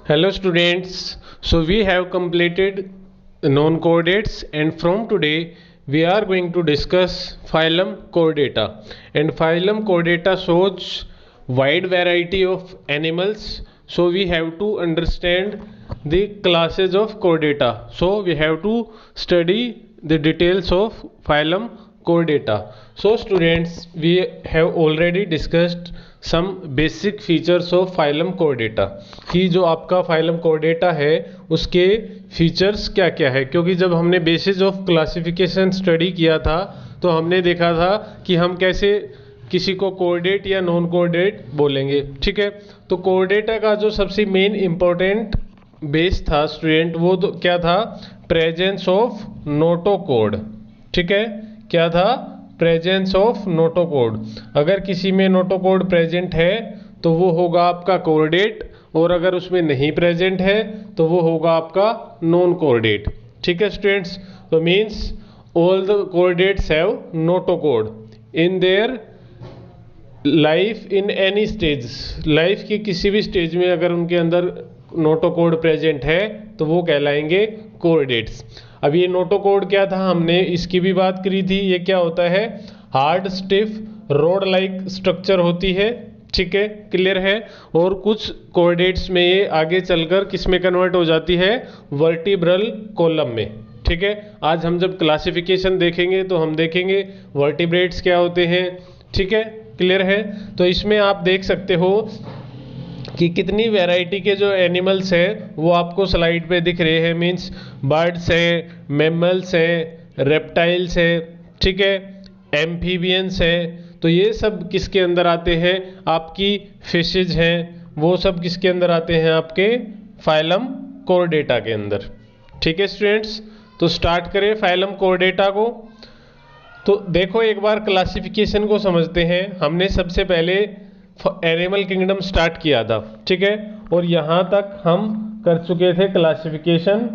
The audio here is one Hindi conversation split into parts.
Hello students, so we have completed known chordates and from today we are going to discuss phylum chordata, and phylum chordata shows wide variety of animals, so we have to understand the classes of chordata, so we have to study the details of phylum chordata. So students, we have already discussed some basic features of phylum Chordata कि जो आपका फाइलम कोर्डेटा है उसके फीचर्स क्या क्या है, क्योंकि जब हमने बेसिस ऑफ क्लासिफिकेशन स्टडी किया था तो हमने देखा था कि हम कैसे किसी को कोर्डेट या नॉन कोर्डेट बोलेंगे। ठीक है, तो कोर्डेटा का जो सबसे मेन इंपॉर्टेंट बेस था स्टूडेंट वो तो क्या था, प्रेजेंस ऑफ नोटोकोड। ठीक है, क्या था, प्रेजेंस ऑफ नोटोकोड। अगर किसी में नोटोकोड प्रेजेंट है तो वो होगा आपका कोर्डेट, और अगर उसमें नहीं प्रेजेंट है तो वो होगा आपका नॉन कोर्डेट। ठीक है स्टूडेंट्स, तो means all the chordates have notochord in their life in any stage. Life के किसी भी स्टेज में अगर उनके अंदर नोटोकोड प्रेजेंट है तो वो कहलाएंगे कोर्डेट्स। अब ये नोटोकोड क्या था, हमने इसकी भी बात करी थी। ये क्या होता है, hard stiff road like structure होती है। ठीक है, क्लियर है। और कुछ कोर्डेट्स में ये आगे चलकर किस में कन्वर्ट हो जाती है, वर्टिब्रल कॉलम में। ठीक है, आज हम जब क्लासिफिकेशन देखेंगे तो हम देखेंगे वर्टिब्रेट्स क्या होते हैं। ठीक है, क्लियर है। तो इसमें आप देख सकते हो कि कितनी वैरायटी के जो एनिमल्स हैं वो आपको स्लाइड पे दिख रहे हैं। मीन्स बर्ड्स हैं, मैमल्स हैं, रेप्टाइल्स हैं, ठीक है, एम्फीबियंस हैं। तो ये सब किसके अंदर आते हैं, आपकी फिशेज हैं, वो सब किसके अंदर आते हैं, आपके फाइलम कोर्डेटा के अंदर। ठीक है स्टूडेंट्स, तो स्टार्ट करें फाइलम कोर्डेटा को। तो देखो एक बार क्लासिफिकेशन को समझते हैं। हमने सबसे पहले एनिमल किंगडम स्टार्ट किया था। ठीक है, और यहाँ तक हम कर चुके थे क्लासिफिकेशन।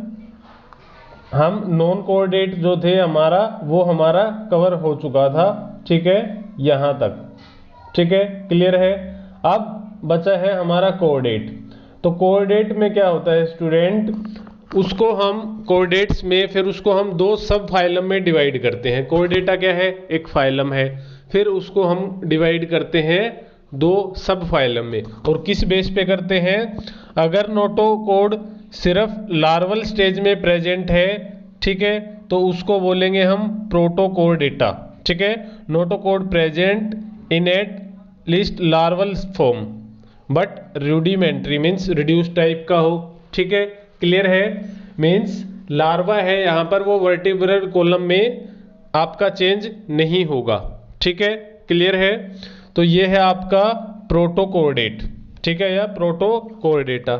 हम नॉन कोऑर्डिनेट जो थे हमारा वो हमारा कवर हो चुका था। ठीक है, यहाँ तक। ठीक है, क्लियर है। अब बचा है हमारा कोऑर्डिनेट। तो कोऑर्डिनेट में क्या होता है स्टूडेंट, उसको हम कोऑर्डिनेट्स में फिर उसको हम दो सब फाइलम में डिवाइड करते हैं। कोऑर्डिनेटा क्या है, एक फाइलम है, फिर उसको हम डिवाइड करते हैं दो सब फाइलम में। और किस बेस पे करते हैं, अगर नोटोकोड सिर्फ लार्वल स्टेज में प्रेजेंट है, ठीक है, तो उसको बोलेंगे हम प्रोटोकोर्डेटा। ठीक है, notochord present in at least larval form but rudimentary means reduce type का हो। ठीक है, क्लियर है। मीन्स लार्वा है यहाँ पर, वो वर्टिब्रल कॉलम में आपका चेंज नहीं होगा। ठीक है, क्लियर है। तो ये है आपका प्रोटोकोर्डेट। ठीक है, या प्रोटोकोर्डेटा।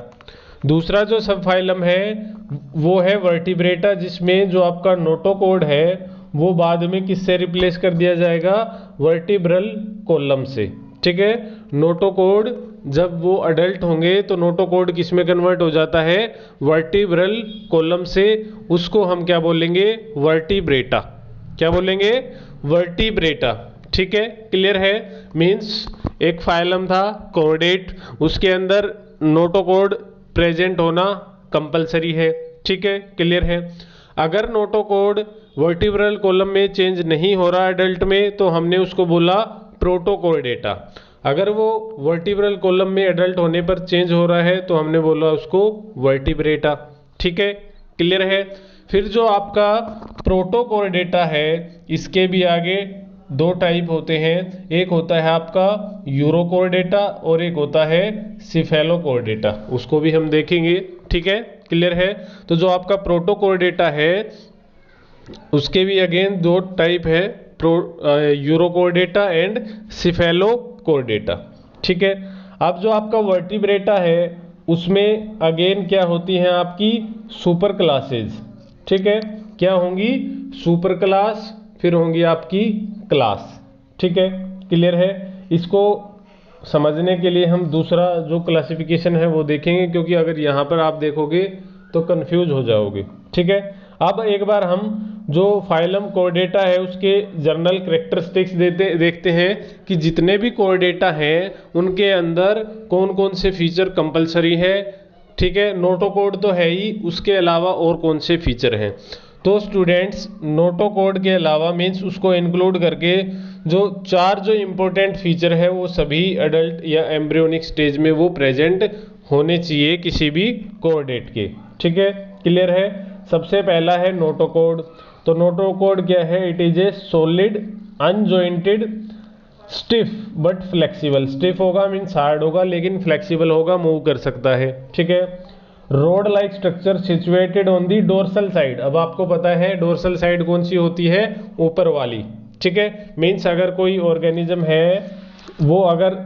दूसरा जो सब फाइलम है वो है वर्टिब्रेटा, जिसमें जो आपका नोटोकोड है वो बाद में किससे रिप्लेस कर दिया जाएगा, वर्टिब्रल कॉलम से। ठीक है, नोटोकोड जब वो अडल्ट होंगे तो नोटोकोड किस में कन्वर्ट हो जाता है, वर्टिब्रल कॉलम से। उसको हम क्या बोलेंगे, वर्टिब्रेटा। क्या बोलेंगे, वर्टिब्रेटा। ठीक है, क्लियर है। मीन्स एक फाइलम था कोऑर्डिनेट, उसके अंदर नोटोकोड प्रेजेंट होना कंपलसरी है। ठीक है, क्लियर है। अगर नोटोकोड वर्टिब्रल कॉलम में चेंज नहीं हो रहा एडल्ट में तो हमने उसको बोला प्रोटोकोर्डेटा। अगर वो वर्टिब्रल कॉलम में एडल्ट होने पर चेंज हो रहा है तो हमने बोला उसको वर्टिब्रेटा। ठीक है, क्लियर है। फिर जो आपका प्रोटोकोर्डेटा है इसके भी आगे दो टाइप होते हैं। एक होता है आपका यूरोकोर्डेटा और एक होता है सिफेलोकोर्डेटा, उसको भी हम देखेंगे। ठीक है, क्लियर है। तो जो आपका प्रोटोकोर्डेटा है उसके भी अगेन दो टाइप है, यूरोकोर्डेटा एंड सिफेलोकोर्डेटा। ठीक है, अब जो आपका वर्टिब्रेटा है उसमें अगेन क्या होती हैं आपकी सुपर क्लासेज। ठीक है, क्या होंगी, सुपर क्लास, फिर होंगी आपकी क्लास। ठीक है, क्लियर है। इसको समझने के लिए हम दूसरा जो क्लासिफिकेशन है वो देखेंगे, क्योंकि अगर यहाँ पर आप देखोगे तो कंफ्यूज हो जाओगे। ठीक है, अब एक बार हम जो फाइलम कोर्डेटा है उसके जर्नल कैरेक्टरिस्टिक्स देखते हैं कि जितने भी कोर्डेटा हैं उनके अंदर कौन कौन से फीचर कंपलसरी है, ठीक है, नोटोकोड तो है ही, उसके अलावा और कौन से फीचर हैं? तो स्टूडेंट्स नोटोकोड के अलावा मीन्स उसको इंक्लूड करके जो 4 जो इम्पोर्टेंट फीचर है वो सभी एडल्ट या एम्ब्रियोनिक स्टेज में वो प्रेजेंट होने चाहिए किसी भी कोऑर्डिनेट के। ठीक है, क्लियर है। सबसे पहला है नोटोकोड। तो नोटोकोड क्या है? It is a solid unjointed stiff but flexible. Stiff होगा मीन्स हार्ड होगा, लेकिन फ्लेक्सिबल होगा, मूव कर सकता है। ठीक है, road like structure situated on the dorsal side. अब आपको पता है डोर्सल साइड कौन सी होती है? ऊपर वाली। ठीक है, मीन्स अगर कोई ऑर्गेनिज्म है वो अगर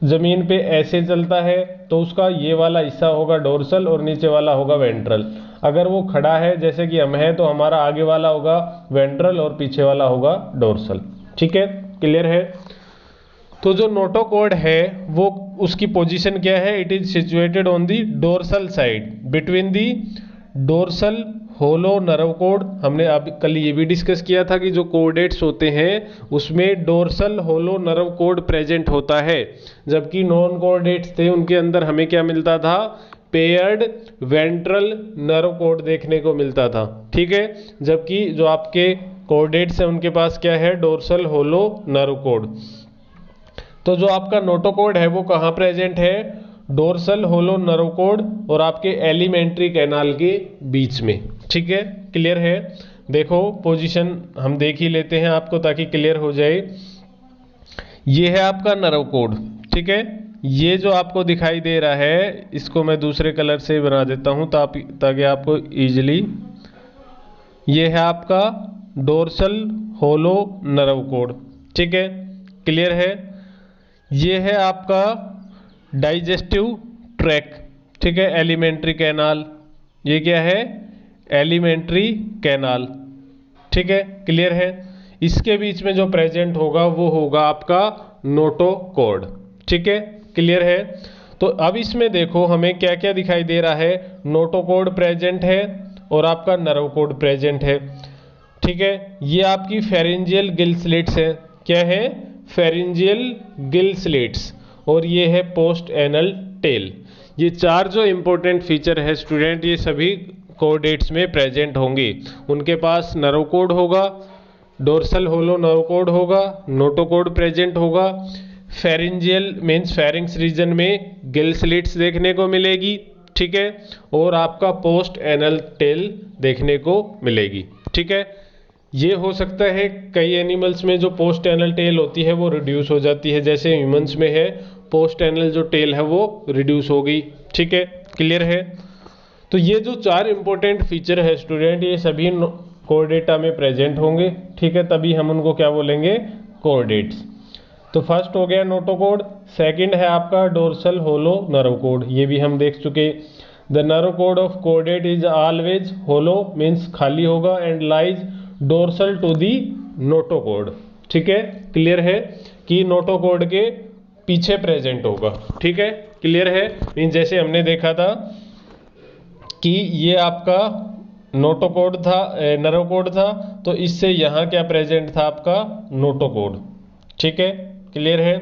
जमीन पे ऐसे चलता है तो उसका ये वाला हिस्सा होगा डोर्सल और नीचे वाला होगा वेंट्रल। अगर वो खड़ा है जैसे कि हम हैं तो हमारा आगे वाला होगा वेंट्रल और पीछे वाला होगा डोर्सल। ठीक है, क्लियर है। तो जो नोटोकोड है वो उसकी पोजीशन क्या है? It is situated on the dorsal side between the dorsal hollow nerve cord. हमने अब कल ये भी डिस्कस किया था कि जो कोऑर्डिनेट्स होते हैं उसमें dorsal hollow nerve cord present होता है, जबकि नॉन कोऑर्डिनेट्स थे उनके अंदर हमें क्या मिलता था? पेयर्ड वेंट्रल नर्व कोड देखने को मिलता था। ठीक है, जबकि जो आपके कोऑर्डिनेट्स हैं उनके पास क्या है? Dorsal hollow nerve cord. तो जो आपका नोटोकोड है वो कहाँ प्रेजेंट है? डोर्सल होलो नर्व कोड और आपके एलिमेंट्री कैनाल के बीच में। ठीक है, क्लियर है। देखो पोजीशन हम देख ही लेते हैं आपको ताकि क्लियर हो जाए। ये है आपका नर्व कोड। ठीक है, ये जो आपको दिखाई दे रहा है इसको मैं दूसरे कलर से बना देता हूं ताकि आपको इजीली। ये है आपका डोर्सल होलो नर्व कोड। ठीक है, क्लियर है। ये है आपका डाइजेस्टिव ट्रैक। ठीक है, एलिमेंट्री कैनाल। ये क्या है? Alimentary canal. ठीक है, क्लियर है। इसके बीच में जो प्रेजेंट होगा वो होगा आपका नोटोकोड। ठीक है, क्लियर है। तो अब इसमें देखो हमें क्या क्या दिखाई दे रहा है? नोटोकोड प्रेजेंट है और आपका नर्व कोड प्रेजेंट है। ठीक है, ये आपकी फेरेंजियल गिल स्लिट्स है। क्या है? Pharyngeal gill slits. और ये है पोस्ट एनल टेल। ये 4 जो इंपॉर्टेंट फीचर है स्टूडेंट ये सभी कोऑर्डिनेट्स में प्रेजेंट होंगे। उनके पास नर्व कोड होगा, डोर्सल होलो नर्व कोड होगा, नोटोकोड प्रेजेंट होगा, फेरेंजियल मीन्स फेरिंग्स रीजन में गिल स्लिट्स देखने को मिलेगी। ठीक है, और आपका पोस्ट एनल टेल देखने को मिलेगी। ठीक है, ये हो सकता है कई एनिमल्स में जो पोस्ट एनल टेल होती है वो रिड्यूस हो जाती है, जैसे ह्यूमंस में है पोस्ट एनल जो टेल है वो रिड्यूस हो गई। ठीक है, क्लियर है। तो ये जो 4 इंपॉर्टेंट फीचर है स्टूडेंट ये सभी कोऑर्डिनेटा में प्रेजेंट होंगे। ठीक है, तभी हम उनको क्या बोलेंगे? कोऑर्डिनेट्स। तो फर्स्ट हो गया नोटोकोड। सेकंड है आपका डोर्सल होलो नर्व कोड, ये भी हम देख चुके। द नर्व कोड ऑफ कोऑर्डिनेट इज ऑलवेज होलो मीन्स खाली होगा and lies dorsal to the notochord. ठीक है, क्लियर है कि नोटोकोड के पीछे प्रेजेंट होगा। ठीक है, क्लियर है। मीन जैसे हमने देखा था कि ये आपका नोटोकोड था, नर्व कोड था, तो इससे यहाँ क्या प्रेजेंट था? आपका नोटोकोड। ठीक है, क्लियर है।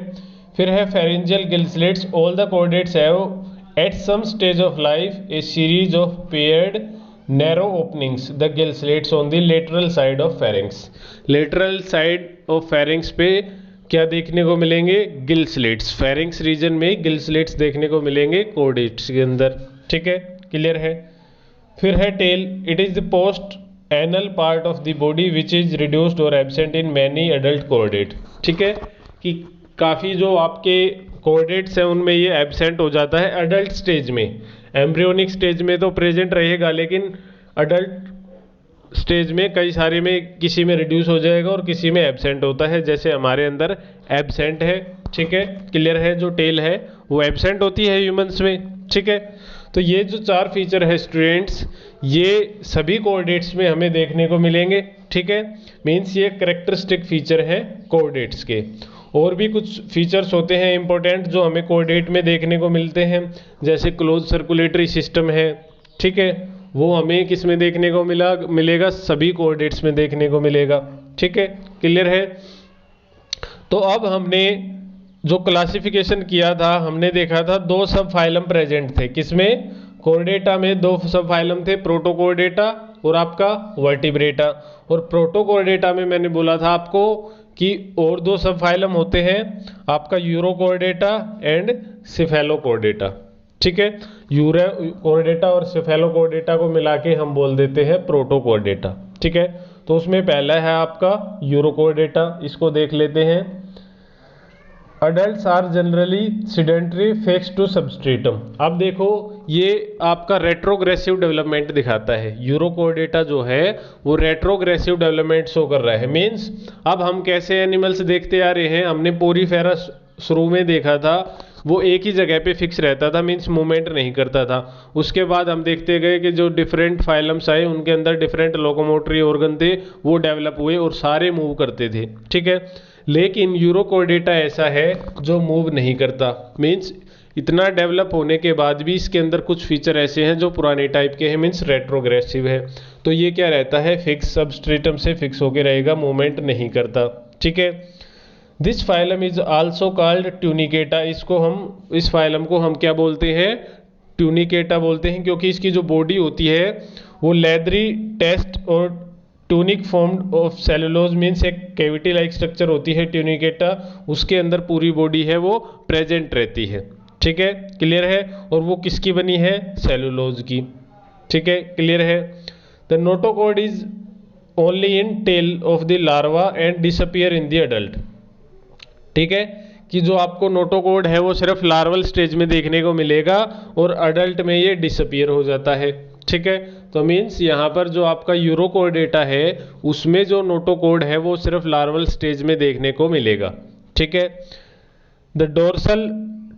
फिर है pharyngeal gill slits. All the chordates have at some stage of life a series of paired narrow openings the gill slits on the lateral side of pharynx। lateral side of pharynx पे क्या देखने को मिलेंगे? Gill slits. pharynx रीजन में गिल स्लिट्स देखने को मिलेंगे कोऑर्डिनेट्स के अंदर। ठीक है, क्लियर है। फिर है tail. It is the post anal part of the body which is reduced और absent in many adult coordinate. ठीक है, कि काफ़ी जो आपके कोऑर्डिनेट्स हैं उनमें ये एब्सेंट हो जाता है एडल्ट स्टेज में। एम्ब्रियोनिक स्टेज में तो प्रेजेंट रहेगा लेकिन अडल्ट स्टेज में कई सारे में किसी में रिड्यूस हो जाएगा और किसी में एब्सेंट होता है, जैसे हमारे अंदर एब्सेंट है। ठीक है, क्लियर है। जो टेल है वो एब्सेंट होती है ह्यूमंस में। ठीक है, तो ये जो 4 फीचर है स्टूडेंट्स ये सभी कोऑर्डिनेट्स में हमें देखने को मिलेंगे। ठीक है, मीन्स ये कैरेक्टरिस्टिक फीचर है कोऑर्डिनेट्स के। और भी कुछ फीचर्स होते हैं इंपॉर्टेंट जो हमें कोऑर्डिनेट में देखने को मिलते हैं, जैसे क्लोज सर्कुलेटरी सिस्टम है। ठीक है, वो हमें किस में देखने को मिलेगा? सभी कोऑर्डिनेट्स में देखने को मिलेगा। ठीक है, क्लियर है। तो अब हमने जो क्लासिफिकेशन किया था हमने देखा था 2 सब फाइलम प्रेजेंट थे। किसमें? कोर्डेटा में दो सब फाइलम थे, प्रोटोकोर्डेटा और आपका वर्टिब्रेटा। और प्रोटोकोर्डेटा में मैंने बोला था आपको कि और दो सब फाइलम होते हैं आपका यूरोकोर्डेटा एंड सिफेलोकोर्डेटा। ठीक है, यूरोकोर्डेटा और सिफेलोकोर्डेटा को मिला के हम बोल देते हैं प्रोटोकोर्डेटा। ठीक है, तो उसमें पहला है आपका यूरोकोर्डेटा, इसको देख लेते हैं। Adult are generally sedentary fixed to substratum. अब देखो ये आपका रेट्रोग्रेसिव डेवलपमेंट दिखाता है। यूरोकोर्डेटा जो है वो रेट्रोग्रेसिव डेवलपमेंट शो कर रहा है। मीन्स अब हम कैसे एनिमल्स देखते आ रहे हैं, हमने पोरीफेरा शुरू में देखा था, वो एक ही जगह पे फिक्स रहता था, मीन्स मूवमेंट नहीं करता था। उसके बाद हम देखते गए कि जो डिफरेंट फाइलम्स आए उनके अंदर डिफरेंट लोकोमोटरी ऑर्गन थे, वो डेवलप हुए और सारे मूव करते थे। ठीक है, लेकिन यूरोकोर्डेटा ऐसा है जो मूव नहीं करता। मीन्स इतना डेवलप होने के बाद भी इसके अंदर कुछ फीचर ऐसे हैं जो पुराने टाइप के हैं, मीन्स रेट्रोग्रेसिव है। तो ये क्या रहता है, फिक्स सबस्ट्रेटम से फिक्स होके रहेगा, मूवमेंट नहीं करता। ठीक है, this phylum is also called Tunicata. इस फाइलम को हम क्या बोलते हैं, ट्यूनिकेटा बोलते हैं, क्योंकि इसकी जो बॉडी होती है वो लेदरी टेस्ट और tunic formed of cellulose, means एक कैविटी लाइक स्ट्रक्चर होती है ट्यूनिकेटा, उसके अंदर पूरी बॉडी है वो प्रेजेंट रहती है। ठीक है, क्लियर है। और वो किसकी बनी है, सेलुलोज की। ठीक है, क्लियर है। The notochord is only in tail of the larva and disappear in the adult. ठीक है, कि जो आपको नोटोकॉर्ड है वो सिर्फ लार्वल स्टेज में देखने को मिलेगा और अडल्ट में ये डिसअपियर हो जाता है। ठीक है, तो मीन्स यहाँ पर जो आपका यूरोकोर्डेटा है उसमें जो नोटोकॉर्ड है वो सिर्फ लार्वल स्टेज में देखने को मिलेगा। ठीक है, the dorsal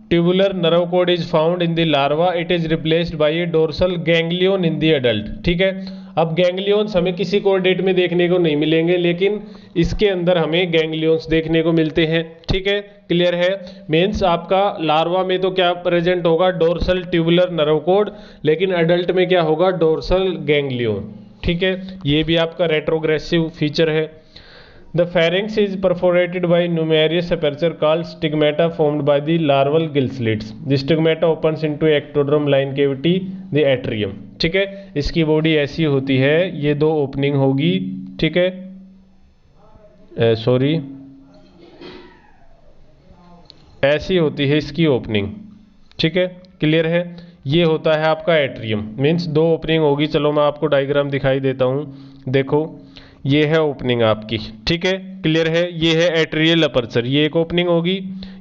tubular nerve cord is found in the larva, it is replaced by a dorsal ganglion in the adult. ठीक है, अब गैंग्लियंस हमें किसी कोर्डेट में देखने को नहीं मिलेंगे, लेकिन इसके अंदर हमें गैंग्लियंस देखने को मिलते हैं। ठीक है, क्लियर है। मीन्स आपका लार्वा में तो क्या प्रेजेंट होगा, डोर्सल ट्यूबुलर नर्व कॉर्ड, लेकिन अडल्ट में क्या होगा, डोर्सल गैंग्लियन। ठीक है, ये भी आपका रेट्रोग्रेसिव फीचर है। The pharynx is perforated by numerous aperture called stigmata formed by the larval gill slits. The stigmata opens into ectoderm line cavity, the atrium. ठीक है, इसकी बॉडी ऐसी होती है, ये दो ओपनिंग होगी। ठीक है, ऐसी होती है इसकी ओपनिंग। ठीक है, क्लियर है। ये होता है आपका एट्रियम, मीन्स दो ओपनिंग होगी। चलो मैं आपको डायग्राम दिखाई देता हूँ, देखो ये है ओपनिंग आपकी। ठीक है, क्लियर है। ये है एट्रियल अपर्चर, ये एक ओपनिंग होगी।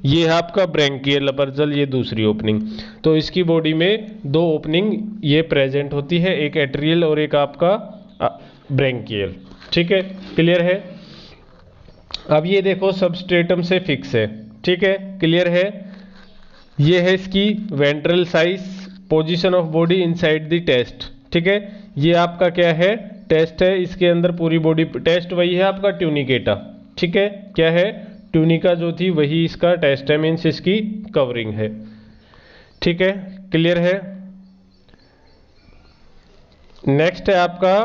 ये है आपका ब्रैंकियल अपर्चर, ये दूसरी ओपनिंग। तो इसकी बॉडी में दो ओपनिंग ये प्रेजेंट होती है, एक एट्रियल और एक आपका ब्रैंकियल। ठीक है, क्लियर है। अब ये देखो सबस्ट्रेटम से फिक्स है। ठीक है, क्लियर है। ये है इसकी ventral side, position of body inside the test. ठीक है, ये आपका क्या है, टेस्ट है, इसके अंदर पूरी बॉडी। टेस्ट वही है आपका ट्यूनिकेटा। ठीक है, क्या है, ट्यूनिका जो थी वही इसका टेस्ट है, मीन्स इसकी कवरिंग है। ठीक है, क्लियर है। नेक्स्ट है आपका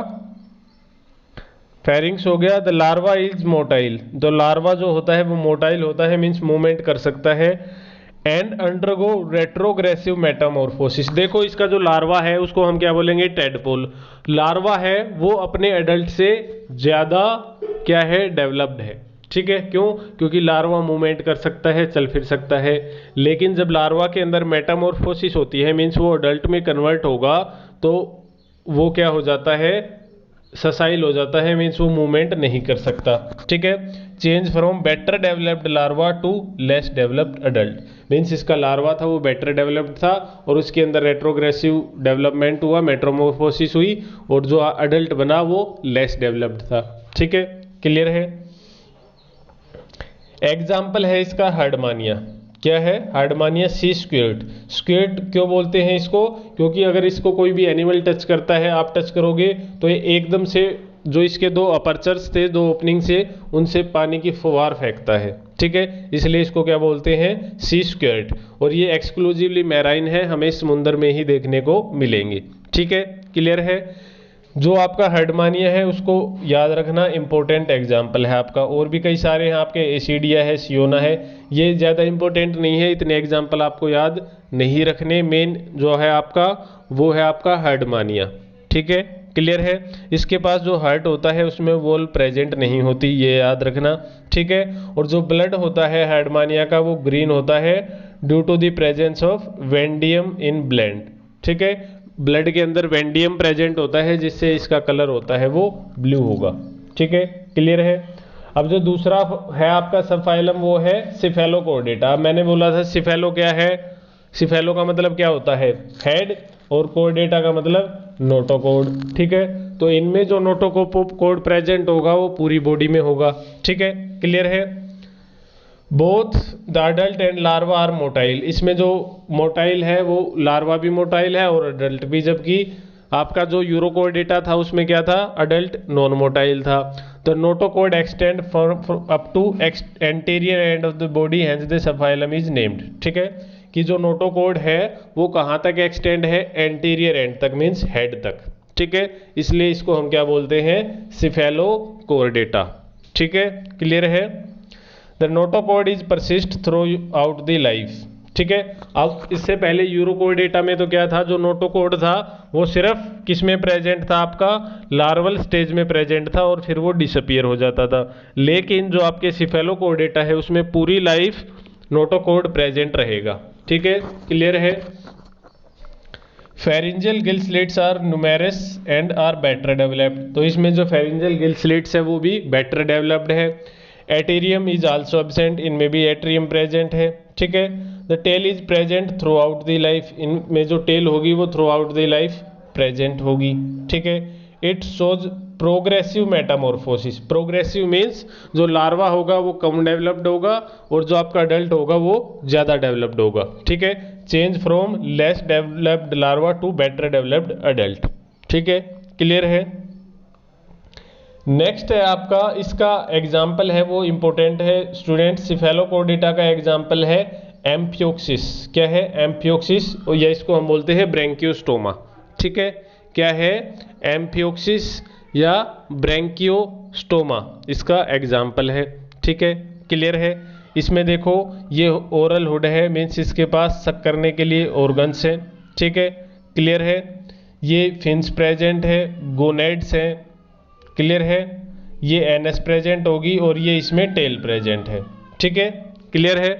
फेरिंग्स हो गया। द लार्वा इज मोटाइल, तो लार्वा जो होता है वो मोटाइल होता है, मीन्स मूवमेंट कर सकता है। And undergo retrogressive Metamorphosis. देखो इसका जो लार्वा है उसको हम क्या बोलेंगे, टेडपोल। लार्वा है वो अपने एडल्ट से ज्यादा क्या है, डेवलप्ड है। ठीक है, क्यों, क्योंकि लार्वा मूवमेंट कर सकता है, चल फिर सकता है। लेकिन जब लार्वा के अंदर मेटामॉर्फोसिस होती है, मीन्स वो अडल्ट में कन्वर्ट होगा, तो वो क्या हो जाता है, ससाइल हो जाता है, मीन्स वो मूवमेंट नहीं कर सकता। ठीक है, change from better developed larva to less developed adult, means इसका लार्वा था वो बेटर डेवलप्ड था और उसके अंदर रेट्रोग्रेसिव डेवलपमेंट हुआ, मेट्रोमोर्फोसिस हुई, और जो अडल्ट बना वो लेस डेवलप्ड था। ठीक है, क्लियर है। एग्जाम्पल है इसका हार्डमानिया। क्या है, हार्डमानिया सी स्क्वेयर्ड। स्क्वेयर्ड क्यों बोलते हैं इसको, क्योंकि अगर इसको कोई भी एनिमल टच करता है, आप टच करोगे तो ये एकदम से जो इसके दो अपर्चर्स थे, दो ओपनिंग से, उनसे पानी की फुहार फेंकता है। ठीक है, इसलिए इसको क्या बोलते हैं, सी स्क्वेयर्ड। और ये एक्सक्लूसिवली मैराइन है, हमें समुद्र में ही देखने को मिलेंगे। ठीक है, क्लियर है। जो आपका हार्डमानिया है उसको याद रखना, इंपॉर्टेंट एग्जाम्पल है आपका। और भी कई सारे हैं आपके, एसिडिया है, सियोना है, ये ज़्यादा इंपॉर्टेंट नहीं है, इतने एग्जाम्पल आपको याद नहीं रखने। मेन जो है आपका वो है आपका हर्डमानिया, ठीक है, क्लियर है। इसके पास जो हार्ट होता है उसमें वॉल प्रेजेंट नहीं होती, ये याद रखना, ठीक है। और जो ब्लड होता है हर्डमानिया का वो ग्रीन होता है due to the presence of vanadium in blood, ठीक है। ब्लड के अंदर वेंडियम प्रेजेंट होता है जिससे इसका कलर होता है वो ब्लू होगा, ठीक है, क्लियर है। अब जो दूसरा है आपका सब फाइलम वो है सिफेलोकोर्डेटा। अब मैंने बोला था सिफेलो क्या है, सिफेलो का मतलब क्या होता है हेड, और कोर्डेटा का मतलब नोटोकोड, ठीक है। तो इनमें जो नोटोकोड प्रेजेंट होगा वो पूरी बॉडी में होगा, ठीक है, क्लियर है। Both the adult and larva are motile, इसमें जो मोटाइल है वो लार्वा भी मोटाइल है और अडल्ट भी, जबकि आपका जो यूरोकोर्डेटा था उसमें क्या था, अडल्ट नॉन मोटाइल था। The notochord extend up to anterior end of the body, hence the subphylum is named, ठीक है, कि जो नोटोकोड है वो कहाँ तक एक्सटेंड है, एंटीरियर एंड तक, मीन्स हेड तक, ठीक है, इसलिए इसको हम क्या बोलते हैं, सिफेलोकोर्डेटा, ठीक है, क्लियर है। The notochord is persist throughout the life, ठीक है। अब इससे पहले यूरोकोर्डेटा में तो क्या था, जो नोटोकोड था वो सिर्फ किस में प्रेजेंट था, आपका लार्वल स्टेज में प्रेजेंट था और फिर वो डिसअपियर हो जाता था। लेकिन जो आपके सिफेलोकोर्डेटा है उसमें पूरी लाइफ नोटोकोड प्रेजेंट रहेगा, ठीक है, क्लियर है। Pharyngeal gill slits are numerous and are better developed, तो इसमें जो फेरिंजियल गिल स्लिट्स है वो भी बेटर डेवलप्ड है। एटेरियम इज आल्सो एब्सेंट, इनमें भी एट्रियम प्रेजेंट है, ठीक है। The tail is present throughout the life, इनमें जो टेल होगी वो throughout the life present होगी, ठीक है। It shows progressive metamorphosis, progressive means जो लार्वा होगा वो कम डेवलप्ड होगा और जो आपका अडल्ट होगा वो ज़्यादा डेवलप्ड होगा, ठीक है। Change from less developed larva to better developed adult, ठीक है, क्लियर है। नेक्स्ट है आपका, इसका एग्जाम्पल है वो इंपॉर्टेंट है स्टूडेंट, सिफेलोकोर्डेटा का एग्जाम्पल है एम्फियोक्सिस। क्या है एम्फियोक्सिस, या इसको हम बोलते हैं ब्रेंकियोस्टोमा, ठीक है। क्या है एम्फियोक्सिस या ब्रेंकियोस्टोमा, इसका एग्जाम्पल है, ठीक है, क्लियर है। इसमें देखो ये ओरल हुड है, मीन्स इसके पास सक करने के लिए ऑर्गन्स हैं, ठीक है, क्लियर है। ये फिन्स प्रेजेंट है, गोनेड्स हैं, क्लियर है। ये एनएस प्रेजेंट होगी और ये इसमें टेल प्रेजेंट है, ठीक है, क्लियर है।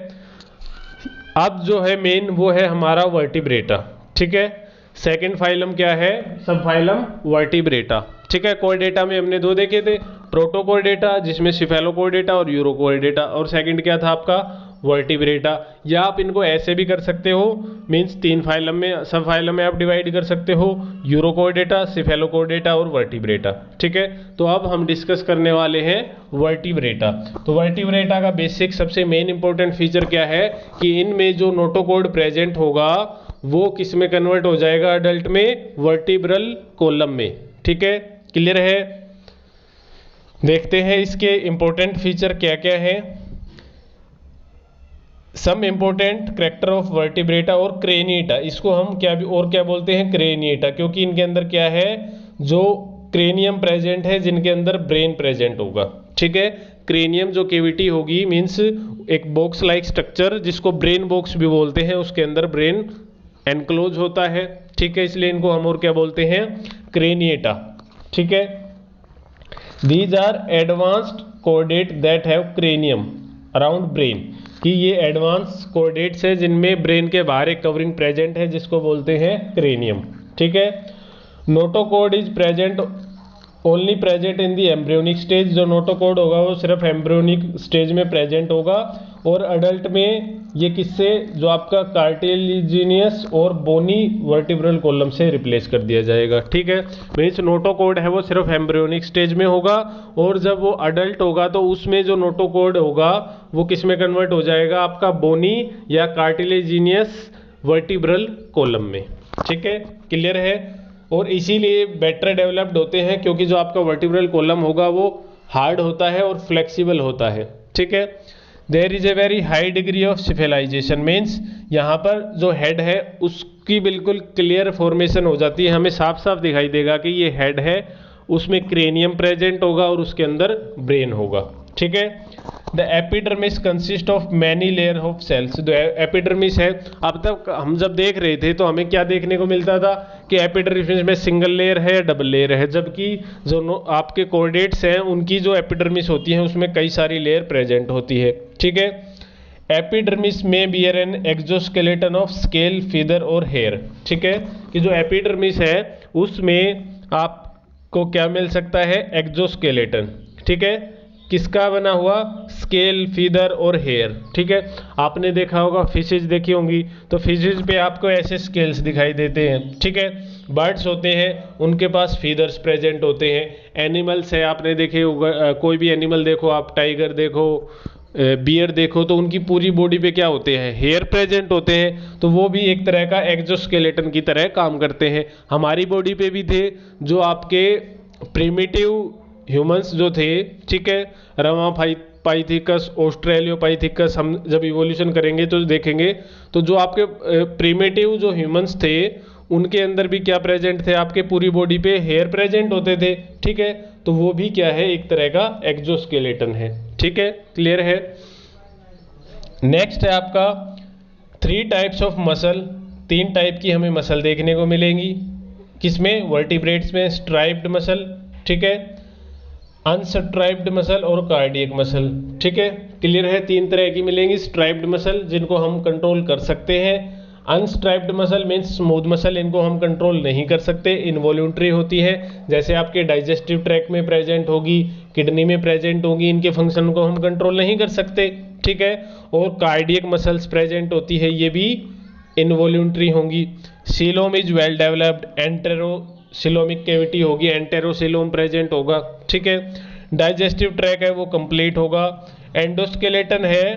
अब जो है मेन वो है हमारा वर्टिब्रेटा, ठीक है। सेकंड फाइलम क्या है, सब फाइलम वर्टिब्रेटा, ठीक है। कोर्डेटा में हमने दो देखे थे, प्रोटोकोर्डेटा जिसमें सिफेलोकोर्डेटा और यूरोकोर्डेटा, और सेकंड क्या था आपका वर्टिब्रेटा। या आप इनको ऐसे भी कर सकते हो, मीन्स तीन फाइलम में, सब फाइलम में आप डिवाइड कर सकते हो, यूरोकोर्डेटा, सिफेलोकोर्डेटा और वर्टिब्रेटा, ठीक है। तो अब हम डिस्कस करने वाले हैं वर्टिब्रेटा। तो वर्टिब्रेटा का बेसिक सबसे मेन इंपॉर्टेंट फीचर क्या है कि इनमें जो नोटोकोड प्रेजेंट होगा वो किस में कन्वर्ट हो जाएगा, अडल्ट में वर्टिब्रल कॉलम में, ठीक है, क्लियर है। देखते हैं इसके इंपॉर्टेंट फीचर क्या क्या है। Some important character of Vertebrata और क्रेनिएटा, इसको हम क्या बोलते हैं, क्रेनिएटा, क्योंकि इनके अंदर क्या है, जो क्रेनियम प्रेजेंट है जिनके अंदर ब्रेन प्रेजेंट होगा, ठीक है। क्रेनियम जो केविटी होगी मीन्स एक बॉक्स लाइक स्ट्रक्चर जिसको ब्रेन बॉक्स भी बोलते हैं, उसके अंदर ब्रेन एनक्लोज होता है, ठीक है, इसलिए इनको हम और क्या बोलते हैं, क्रेनिएटा, ठीक है। These are advanced chordate that have cranium around brain, कि ये एडवांस कोर्डेट्स है जिनमें ब्रेन के बाहर एक कवरिंग प्रेजेंट है जिसको बोलते हैं क्रेनियम, ठीक है। Notochord is present only present in the embryonic stage, जो नोटोकोड होगा वो सिर्फ एम्ब्रियोनिक स्टेज में प्रेजेंट होगा, और अडल्ट में ये किससे, जो आपका कार्टिलेजिनियस और बोनी वर्टिब्रल कॉलम से रिप्लेस कर दिया जाएगा, ठीक है। मीन्स नोटोकोड है वो सिर्फ एम्ब्रियोनिक स्टेज में होगा, और जब वो अडल्ट होगा तो उसमें जो नोटोकोड होगा वो किस में कन्वर्ट हो जाएगा, आपका बोनी या कार्टिलेजिनियस वर्टिब्रल कॉलम में, ठीक है, क्लियर है। और इसीलिए बेटर डेवलप्ड होते हैं क्योंकि जो आपका वर्टिब्रल कॉलम होगा वो हार्ड होता है और फ्लेक्सिबल होता है, ठीक है। There is a very high degree of cephalization, means यहाँ पर जो हेड है उसकी बिल्कुल क्लियर फॉर्मेशन हो जाती है, हमें साफ साफ दिखाई देगा कि ये हेड है, उसमें क्रेनियम प्रेजेंट होगा और उसके अंदर ब्रेन होगा, ठीक है। The epidermis consist of many layer of cells. जो एपिडर्मिस है, अब तक हम जब देख रहे थे तो हमें क्या देखने को मिलता था कि एपिडर्मिस में सिंगल लेयर है या डबल लेयर है, जबकि जो आपके कोर्डेट्स हैं उनकी जो एपिडर्मिस होती है उसमें कई सारी लेयर प्रेजेंट होती है। ठीक है, एपिडर्मिस में bear an exoskeleton of scale, feather और हेयर। ठीक है, कि जो एपिडर्मिस है उसमें आपको क्या मिल सकता है, एक्सोस्केलेटन। ठीक है, किसका बना हुआ, स्केल, फीदर और हेयर। ठीक है, आपने देखा होगा फिशेज देखी होंगी, तो फिशेज पे आपको ऐसे स्केल्स दिखाई देते हैं। ठीक है, बर्ड्स होते हैं उनके पास फीदर्स प्रेजेंट होते हैं। एनिमल्स है, आपने देखे होगा, कोई भी एनिमल देखो आप, टाइगर देखो, बियर देखो, तो उनकी पूरी बॉडी पे क्या होते हैं, हेयर प्रेजेंट होते हैं, तो वो भी एक तरह का एक्सोस्केलेटन की तरह काम करते हैं। हमारी बॉडी पे भी थे जो आपके प्रिमिटिव ह्यूमंस जो थे, ठीक है, रमापाइथिकस, ऑस्ट्रेलियोपाइथिकस, हम जब इवोल्यूशन करेंगे तो देखेंगे, तो जो आपके प्रिमिटिव जो ह्यूमंस थे उनके अंदर भी क्या प्रेजेंट थे, आपके पूरी बॉडी पे हेयर प्रेजेंट होते थे। ठीक है, तो वो भी क्या है, एक तरह का एक्सोस्केलेटन है। ठीक है, क्लियर है। नेक्स्ट है आपका 3 टाइप्स ऑफ मसल। 3 टाइप की हमें मसल देखने को मिलेंगी, किसमें, वर्टिब्रेट्स में, स्ट्राइप्ड मसल, ठीक है, अनस्ट्राइप्ड मसल और कार्डियक मसल। ठीक है, क्लियर है। 3 तरह की मिलेंगी। स्ट्राइप्ड मसल जिनको हम कंट्रोल कर सकते हैं, अनस्ट्राइप्ड मसल मीन्स स्मूथ मसल, इनको हम कंट्रोल नहीं कर सकते, इनवॉल्यूंटरी होती है, जैसे आपके डाइजेस्टिव ट्रैक्ट में प्रेजेंट होगी, किडनी में प्रेजेंट होगी, इनके फंक्शन को हम कंट्रोल नहीं कर सकते। ठीक है, और कार्डियक मसल्स प्रेजेंट होती है, ये भी इनवॉल्यूंटरी होंगी। Coelom is well developed, enterocoelomic cavity होगी, एंटेरोसिलोम प्रेजेंट होगा। ठीक है, डाइजेस्टिव ट्रैक है वो कंप्लीट होगा। एंडोस्केलेटन है,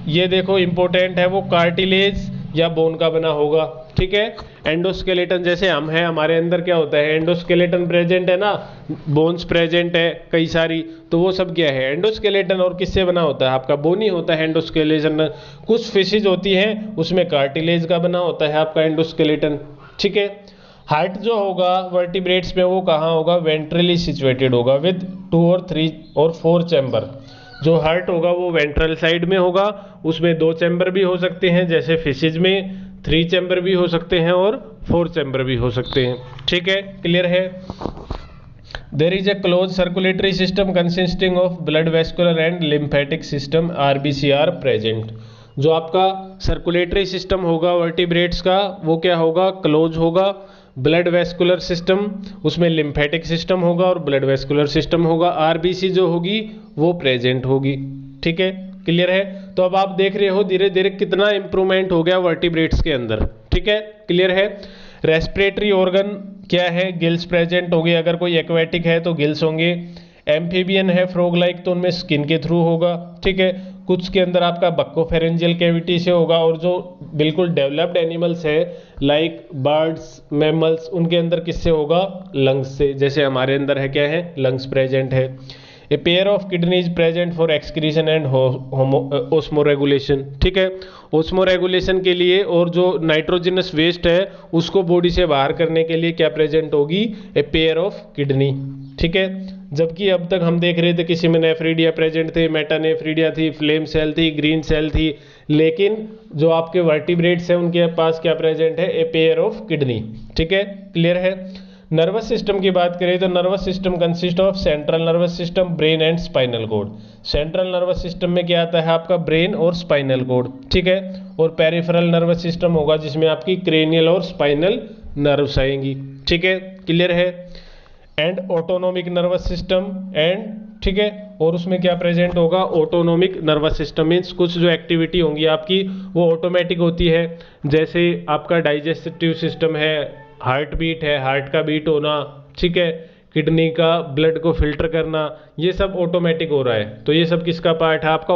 ये देखो इंपॉर्टेंट है, वो कार्टिलेज या बोन का बना होगा। ठीक है, एंडोस्केलेटन जैसे हम हैं, हमारे अंदर क्या होता है, एंडोस्केलेटन प्रेजेंट है ना, बोन्स प्रेजेंट है कई सारी, तो वो सब क्या है, एंडोस्केलेटन। और किससे बना होता है, आपका बोन ही होता है एंडोस्केलेटन। कुछ फिशेज होती हैं उसमें कार्टिलेज का बना होता है आपका एंडोस्केलेटन। ठीक है, हार्ट जो होगा वर्टिब्रेट्स में वो कहाँ होगा, वेंट्रली सिचुएटेड होगा विद 2 और 3 और 4 चैम्बर। जो हार्ट होगा वो वेंट्रल साइड में होगा, उसमें 2 चैम्बर भी हो सकते हैं जैसे फिशेज में, 3 चैम्बर भी हो सकते हैं और 4 चैम्बर भी हो सकते हैं। ठीक है, क्लियर है। There is a close circulatory system consisting of blood vascular and lymphatic system, RBC are present. जो आपका सर्कुलेटरी सिस्टम होगा वर्टिब्रेट्स का वो क्या होगा, क्लोज होगा। ब्लड वेस्कुलर सिस्टम, उसमें लिम्फेटिक सिस्टम होगा और ब्लड वेस्कुलर सिस्टम होगा। RBC जो होगी वो प्रेजेंट होगी। ठीक है, क्लियर है। तो अब आप देख रहे हो धीरे धीरे कितना इंप्रूवमेंट हो गया वर्टिब्रेट्स के अंदर। ठीक है, क्लियर है। रेस्पिरेटरी ऑर्गन क्या है, गिल्स प्रेजेंट होंगे, अगर कोई एक्वेटिक है तो गिल्स होंगे। एम्फीबियन है फ्रॉग लाइक, तो उनमें स्किन के थ्रू होगा। ठीक है, कुछ के अंदर आपका बक्कोफेरेंजियल कैविटी से होगा, और जो बिल्कुल डेवलप्ड एनिमल्स है लाइक बर्ड्स, मैमल्स, उनके अंदर किससे होगा, लंग्स से, जैसे हमारे अंदर है क्या है, लंग्स प्रेजेंट है। A pair of kidneys present for excretion and osmoregulation. ठीक है, ऑस्मोरेगुलेशन के लिए और जो नाइट्रोजनस वेस्ट है उसको बॉडी से बाहर करने के लिए क्या प्रेजेंट होगी, ए पेयर ऑफ किडनी। ठीक है, जबकि अब तक हम देख रहे थे किसी में नेफ्रीडिया प्रेजेंट थे, मेटानेफ्रीडिया थी, फ्लेम सेल थी, ग्रीन सेल थी, लेकिन जो आपके वर्टिब्रेट्स हैं उनके पास क्या प्रेजेंट है, ए पेयर ऑफ किडनी। ठीक है, क्लियर है। नर्वस सिस्टम की बात करें तो nervous system consist of central nervous system, brain and spinal cord. Central nervous system में क्या आता है आपका, ब्रेन और स्पाइनल कॉर्ड। ठीक है, और पेरिफेरल नर्वस सिस्टम होगा जिसमें आपकी क्रेनियल और स्पाइनल नर्व्स आएंगी। ठीक है, क्लियर है। And autonomic nervous system and, ठीक है, और उसमें क्या प्रेजेंट होगा, ऑटोनोमिक नर्वस सिस्टम मीन्स कुछ जो एक्टिविटी होंगी आपकी वो ऑटोमेटिक होती है, जैसे आपका डाइजेस्टिव सिस्टम है, हार्ट बीट है, हार्ट का बीट होना, ठीक है, किडनी का ब्लड को फिल्टर करना, ये सब ऑटोमेटिक हो रहा है। तो ये सब किसका पार्ट है आपका,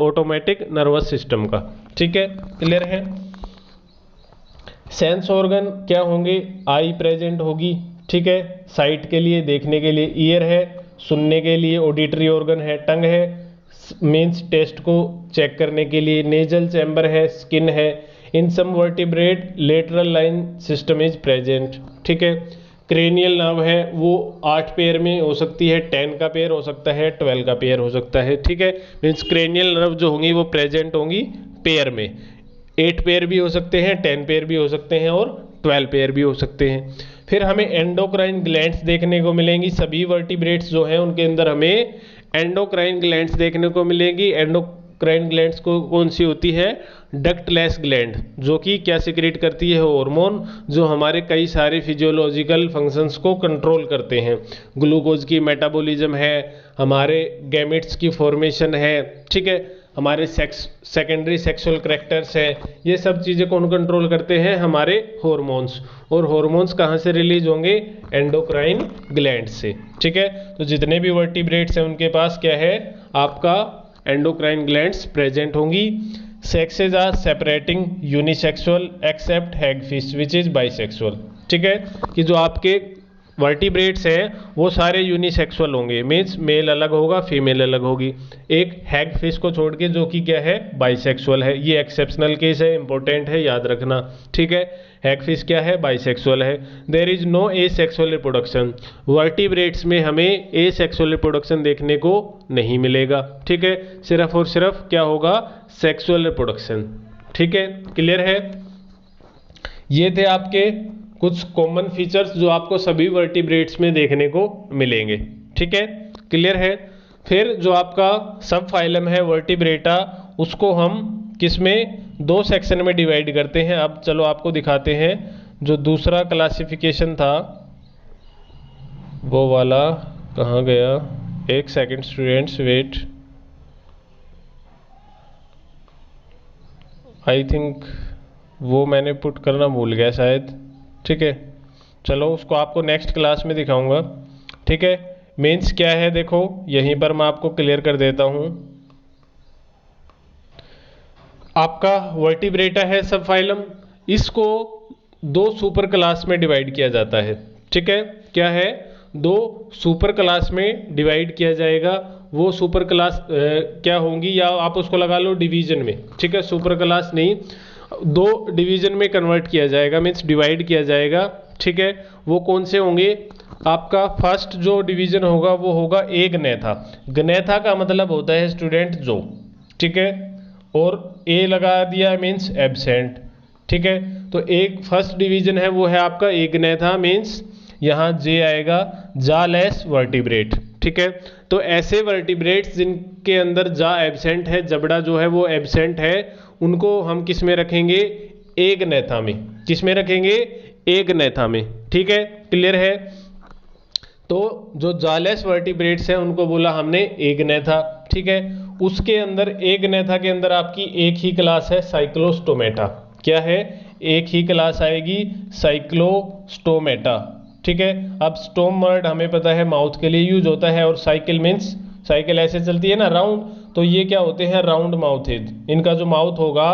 ऑटोमेटिक नर्वस सिस्टम का। ठीक है, क्लियर है। सेंस ऑर्गन क्या होंगे, आई प्रेजेंट होगी। ठीक है, साइट के लिए, देखने के लिए, ईयर है, सुनने के लिए, ऑडिटरी ऑर्गन है, टंग है मीन्स टेस्ट को चेक करने के लिए, नेजल चैम्बर है, स्किन है। In some vertebrate lateral line system is present. ठीक है, क्रेनियल नर्व है वो 8 पेयर में हो सकती है, 10 का पेयर हो सकता है, 12 का पेयर हो सकता है, ठीक है। मीन्स क्रेनियल नर्व जो होंगी वो प्रेजेंट होंगी पेयर में, 8 पेयर भी हो सकते हैं, 10 पेयर भी हो सकते हैं और 12 पेयर भी हो सकते हैं। फिर हमें एंडोक्राइन ग्लैंड्स देखने को मिलेंगी, सभी वर्टिब्रेट्स जो हैं उनके अंदर हमें एंडोक्राइन ग्लैंड्स देखने को मिलेंगी। एंडोक्राइन ग्लैंड्स को कौन सी होती है, डक्टलेस ग्लैंड, जो कि क्या सिक्रेट करती है, हार्मोन जो हमारे कई सारे फिजियोलॉजिकल फंक्शंस को कंट्रोल करते हैं। ग्लूकोज की मेटाबॉलिज्म है, हमारे गैमेट्स की फॉर्मेशन है, ठीक है, हमारे सेकेंडरी सेक्सुअल करैक्टर्स है, ये सब चीज़ें कौन कंट्रोल करते हैं, हमारे हार्मोन्स। और हार्मोन्स कहाँ से रिलीज होंगे, एंडोक्राइन ग्लैंड से, ठीक है। तो जितने भी वर्टिब्रेट्स हैं उनके पास क्या है, आपका एंडोक्राइन ग्लैंड्स प्रेजेंट होंगी। Sexes are separating unisexual except hagfish which is bisexual, ठीक है, कि जो आपके वर्टिब्रेट्स हैं वो सारे यूनिसेक्सुअल होंगे, मीन्स मेल अलग होगा फीमेल अलग होगी, एक हैगफिश को छोड़ के जो कि क्या है, बाइसेक्सुअल है। ये एक्सेप्शनल केस है, इंपॉर्टेंट है, याद रखना, ठीक है। हैगफिश क्या है, बाइसेक्सुअल है। There is no asexual reproduction, vertebrates में हमें एसेक्सुअल रिप्रोडक्शन देखने को नहीं मिलेगा, ठीक है, सिर्फ और सिर्फ क्या होगा, सेक्सुअल रिप्रोडक्शन, ठीक है, क्लियर है। ये थे आपके कुछ कॉमन फीचर्स जो आपको सभी वर्टिब्रेट्स में देखने को मिलेंगे, ठीक है, क्लियर है। फिर जो आपका सब फाइलम है वर्टिब्रेटा, उसको हम किसमें, 2 सेक्शन में डिवाइड करते हैं। अब चलो आपको दिखाते हैं जो दूसरा क्लासिफिकेशन था वो वाला कहाँ गया, एक second students wait, I think वो मैंने पुट करना भूल गया शायद, ठीक है, चलो उसको आपको नेक्स्ट क्लास में दिखाऊंगा, ठीक है। मीन्स क्या है, देखो यहीं पर मैं आपको क्लियर कर देता हूं। आपका वर्टिब्रेटा है सब फाइलम, इसको 2 सुपर क्लास में डिवाइड किया जाता है, ठीक है, क्या है, 2 सुपर क्लास में डिवाइड किया जाएगा। वो सुपर क्लास क्या होंगी, या आप उसको लगा लो डिवीजन में, ठीक है, सुपर क्लास नहीं, 2 डिवीजन में कन्वर्ट किया जाएगा, मीन्स डिवाइड किया जाएगा, ठीक है। वो कौन से होंगे, आपका फर्स्ट जो डिवीजन होगा वो होगा ए ग्नेथा। ग्नेथा का मतलब होता है स्टूडेंट जो, ठीक है, और ए लगा दिया मीन्स एब्सेंट, ठीक है। तो एक फर्स्ट डिवीजन है वो है आपका ए ग्नेथा, मीन्स यहाँ जे आएगा, जालेस वर्टिब्रेट, ठीक है। तो ऐसे वर्टिब्रेट्स जिनके अंदर जा एब्सेंट है, जबड़ा जो है वो एब्सेंट है, उनको हम किस में रखेंगे, ए ग्नेथा में, किस में रखेंगे, ए ग्नेथा में, ठीक है, क्लियर है। तो जो जालेस वर्टिब्रेट्स हैं उनको बोला हमने ए ग्नेथा, ठीक है। उसके अंदर ए ग्नेथा के अंदर आपकी एक ही क्लास है साइक्लोस्टोमेटा, क्या है, एक ही क्लास आएगी साइक्लोस्टोमेटा, ठीक है। अब स्टोम वर्ड हमें पता है माउथ के लिए यूज होता है, और साइकिल मीन्स साइकिल ऐसे चलती है ना राउंड, तो ये क्या होते हैं, राउंड माउथेड। इनका जो माउथ होगा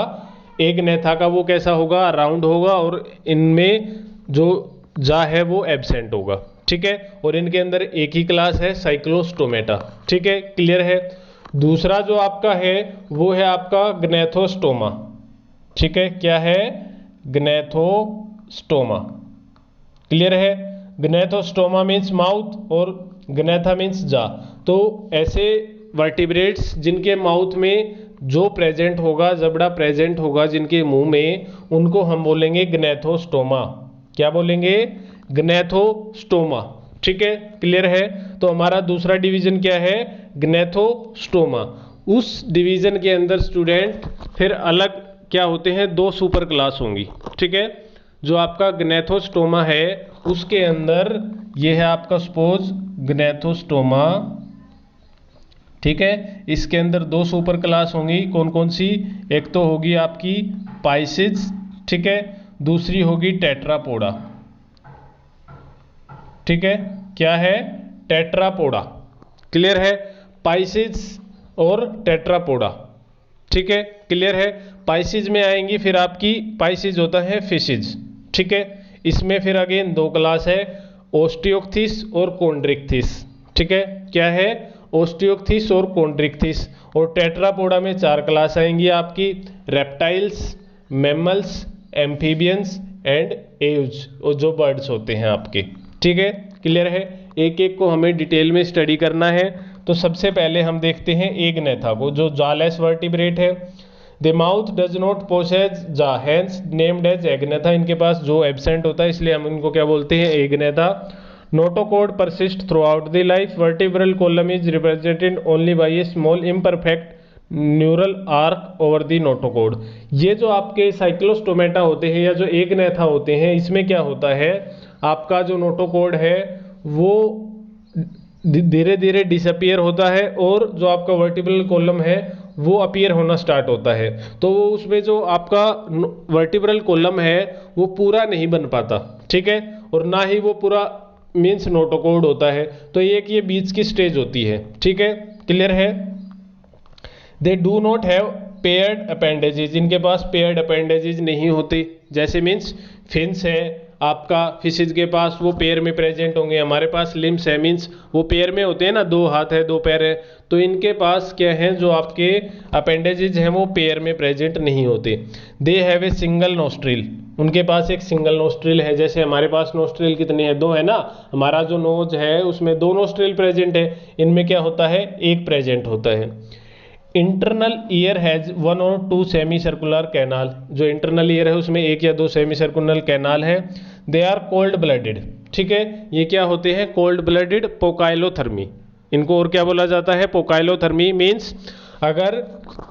एक नेथा का वो कैसा होगा, राउंड होगा, और इनमें जो जा है वो एब्सेंट होगा, ठीक है। और इनके अंदर एक ही क्लास है साइक्लोस्टोमेटा, ठीक है, क्लियर है। दूसरा जो आपका है वो है आपका ग्नेथोस्टोमा, ठीक है, क्या है, ग्नेथोस्टोमा, क्लियर है। ग्नेथोस्टोमा मीन्स माउथ और ग्नेथा मीन्स जा। तो ऐसे वर्टिब्रेट्स जिनके माउथ में जो प्रेजेंट होगा, जबड़ा प्रेजेंट होगा जिनके मुंह में, उनको हम बोलेंगे ग्नेथोस्टोमा, क्या बोलेंगे, ग्नेथोस्टोमा, ठीक है, क्लियर है। तो हमारा दूसरा डिवीजन क्या है, ग्नेथोस्टोमा। उस डिवीजन के अंदर स्टूडेंट फिर अलग क्या होते हैं, 2 सुपर क्लास होंगी, ठीक है। जो आपका ग्नेथोस्टोमा है उसके अंदर ये है आपका सपोज ग्नेथोस्टोमा, ठीक है। इसके अंदर 2 सुपर क्लास होंगी, कौन कौन सी, एक तो होगी आपकी पाइसिस, ठीक है, दूसरी होगी टेट्रापोडा, ठीक है, क्या है, टेट्रापोडा, क्लियर है। पाइसिस और टेट्रापोडा, ठीक है, क्लियर है। पाइसिस में आएंगी फिर आपकी, पाइसिस होता है फिशिज, ठीक है। इसमें फिर अगेन 2 क्लास है, ओस्टियोक्थिस और कॉन्ड्रिक्थिस, ठीक है, क्या है, ओस्टियोक्थिस और कॉन्ड्रिक्थिस। और टेट्रापोडा में 4 क्लास आएंगी आपकी, reptiles, mammals, amphibians and Aves, और जो बर्ड्स होते हैं आपके, ठीक है, क्लियर है। एक एक को हमें डिटेल में स्टडी करना है। तो सबसे पहले हम देखते हैं एगनेथा को, जो जॉलेस वर्टिब्रेट है। The mouth does not possess jaw, hence named as Agnatha. इनके पास जो एब्सेंट होता है इसलिए हम इनको क्या बोलते हैं, agnatha. Notochord persist throughout the life. Vertebral column is represented only by a small imperfect neural arch over the notochord. ये जो आपके साइक्लोस्टोमेटा होते हैं या जो एगनेथा होते हैं, इसमें क्या होता है, आपका जो नोटोकॉर्ड है वो धीरे धीरे डिसअपियर होता है और जो आपका वर्टिब्रल कॉलम है वो अपीयर होना स्टार्ट होता है। तो वो उसमें जो आपका वर्टिब्रल कॉलम है वो पूरा नहीं बन पाता, ठीक है, और ना ही वो पूरा मीन्स नोटोकॉर्ड होता है। तो ये बीच की स्टेज होती है, ठीक है, क्लियर है। They do not have paired appendages, इनके पास पेयर्ड अपेंडेजेज नहीं होते। जैसे मीन्स फिन्स है आपका फिशेज के पास, वो पेयर में प्रेजेंट होंगे। हमारे पास लिम्स है, मीन्स वो पेयर में होते हैं ना, 2 हाथ है 2 पैर है। तो इनके पास क्या है, जो आपके अपेंडेजेज हैं वो पेयर में प्रेजेंट नहीं होते। They have a single nostril, उनके पास एक सिंगल नोस्ट्रिल है। जैसे हमारे पास नोस्ट्रिल कितने हैं, 2 है ना। हमारा जो नोज है उसमें 2 नोस्ट्रिल प्रेजेंट है, इनमें क्या होता है, एक प्रेजेंट होता है। इंटरनल ईयर हैज 1 और 2 सेमी सर्कुलर कैनाल, जो इंटरनल ईयर है उसमें 1 या 2 सेमी सर्कुलर कैनाल है। दे आर कोल्ड ब्लडेड, ठीक है, ये क्या होते हैं, कोल्ड ब्लडेड पोकाइलोथर्मी। इनको और क्या बोला जाता है, पोकाइलोथर्मी। मीन्स अगर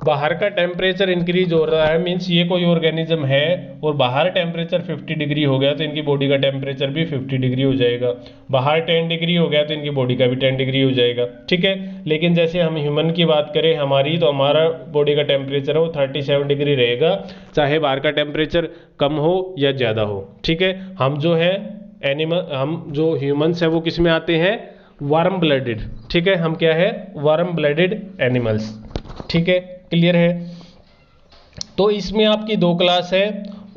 बाहर का टेम्परेचर इंक्रीज हो रहा है, मीन्स ये कोई ऑर्गेनिज्म है और बाहर टेम्परेचर 50 डिग्री हो गया तो इनकी बॉडी का टेम्परेचर भी 50 डिग्री हो जाएगा। बाहर 10 डिग्री हो गया तो इनकी बॉडी का भी 10 डिग्री हो जाएगा, ठीक है। लेकिन जैसे हम ह्यूमन की बात करें हमारी, तो हमारा बॉडी का टेम्परेचर है वो 37 डिग्री रहेगा, चाहे बाहर का टेम्परेचर कम हो या ज़्यादा हो, ठीक है। हम जो है एनिमल, हम जो ह्यूमन्स है वो किस में आते हैं, वार्म ब्लडेड, ठीक है। हम क्या है, वार्म ब्लडेड एनिमल्स, ठीक है, क्लियर है। तो इसमें आपकी 2 क्लास है,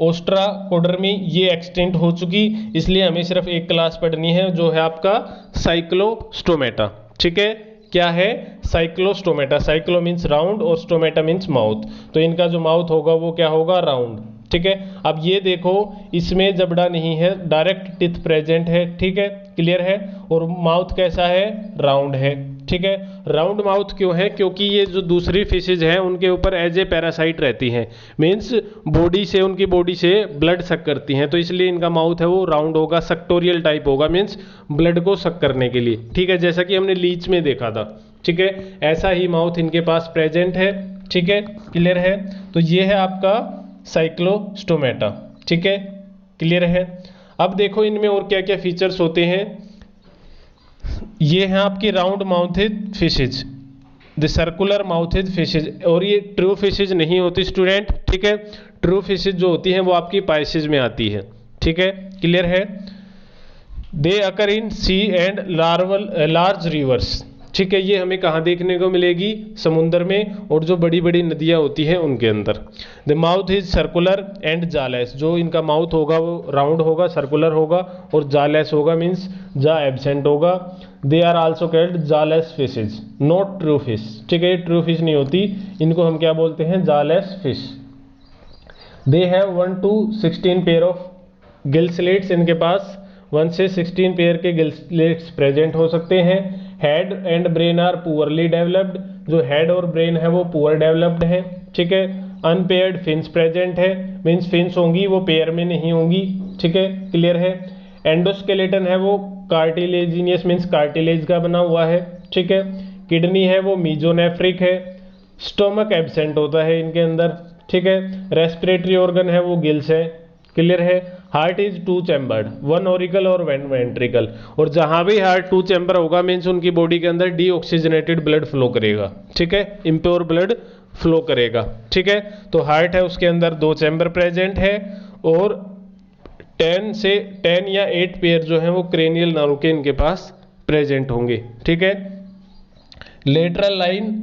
ओस्ट्राकोडर्मी, ये एक्सटेंट हो चुकी, इसलिए हमें सिर्फ एक क्लास पढ़नी है जो है आपका साइक्लोस्टोमेटा, ठीक है। क्या है, साइक्लोस्टोमेटा। साइक्लो मीन्स राउंड और स्टोमेटा मीन्स माउथ। तो इनका जो माउथ होगा वो क्या होगा, राउंड, ठीक है। अब ये देखो इसमें जबड़ा नहीं है, डायरेक्ट टिथ प्रेजेंट है, ठीक है, क्लियर है। और माउथ कैसा है, राउंड है, ठीक है। राउंड माउथ क्यों है, क्योंकि ये जो दूसरी फिशेज हैं उनके ऊपर एज ए पैरासाइट रहती हैं, मीन्स बॉडी से, उनकी बॉडी से ब्लड सक करती हैं, तो इसलिए इनका माउथ है वो राउंड होगा, सक्टोरियल टाइप होगा, मीन्स ब्लड को सक करने के लिए, ठीक है, जैसा कि हमने लीच में देखा था, ठीक है। ऐसा ही माउथ इनके पास प्रेजेंट है, ठीक है, क्लियर है। तो ये है आपका साइक्लोस्टोमेटा, ठीक है, क्लियर है। अब देखो इनमें और क्या क्या फीचर्स होते हैं। ये है आपकी round mouthed fishes, the circular mouthed fishes, और ये ट्रू फिशेज नहीं होती स्टूडेंट, ठीक है। ट्रू फिशेज जो होती हैं वो आपकी पाइसेज में आती है, ठीक है, क्लियर है। दे अकर इन सी एंड लार्ज रिवर्स, ठीक है। ये हमें कहाँ देखने को मिलेगी, समुद्र में, और जो बड़ी बड़ी नदियाँ होती हैं उनके अंदर। The mouth is circular and jawless, जो इनका माउथ होगा वो राउंड होगा, सर्कुलर होगा, और जालेस होगा, मीन्स जा एब्सेंट होगा। They are also called jawless fishes, not true fish, ठीक है। ये ट्रू फिश नहीं होती, इनको हम क्या बोलते हैं, jawless fish. They have 1 to 16 pair of gill slits, इनके पास 1 से 16 पेयर के गिल स्लेट्स प्रेजेंट हो सकते हैं। Head and brain are poorly developed, जो हेड और ब्रेन है वो पुअर डेवलप्ड है, ठीक है। अनपेयर्ड फिन्स प्रेजेंट है, मीन्स फिन्स होंगी वो पेयर में नहीं होंगी, ठीक है, क्लियर है। एंडोस्केलेटन है वो कार्टिलेजिनियस, मीन्स कार्टिलेज का बना हुआ है, ठीक है। किडनी है वो मीजोनेफ्रिक है। स्टोमक एब्सेंट होता है इनके अंदर, ठीक है। रेस्पिरेटरी ऑर्गन है वो गिल्स है, क्लियर है। हार्ट इज 2 चैम्बर्ड, 1 ऑरिकल और 1 वेंट्रिकल, और जहां भी हार्ट 2 चैम्बर होगा मीन्स उनकी बॉडी के अंदर डीऑक्सीजनेटेड ब्लड फ्लो करेगा, ठीक है, इम्प्योर ब्लड फ्लो करेगा, ठीक है। तो हार्ट है उसके अंदर 2 चैम्बर प्रेजेंट है, और 10 या 8 पेयर जो है वो क्रेनियल नर्व के इनके पास प्रेजेंट होंगे, ठीक है। लेटरल लाइन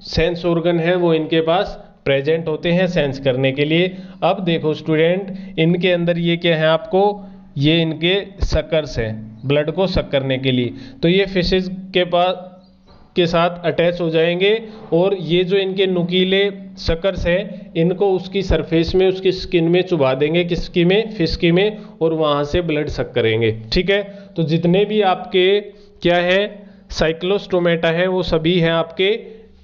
सेंस ऑर्गन है वो इनके पास प्रेजेंट होते हैं सेंस करने के लिए। अब देखो स्टूडेंट, इनके अंदर ये क्या है आपको, ये इनके सकर्स हैं ब्लड को सक करने के लिए, तो ये फिशेज के पास के साथ अटैच हो जाएंगे, और ये जो इनके नुकीले सकर्स हैं इनको उसकी सरफेस में, उसकी स्किन में चुभा देंगे, किसकी में, फिश की में, और वहाँ से ब्लड सक करेंगे, ठीक है। तो जितने भी आपके क्या है साइक्लोस्टोमेटा है वो सभी हैं आपके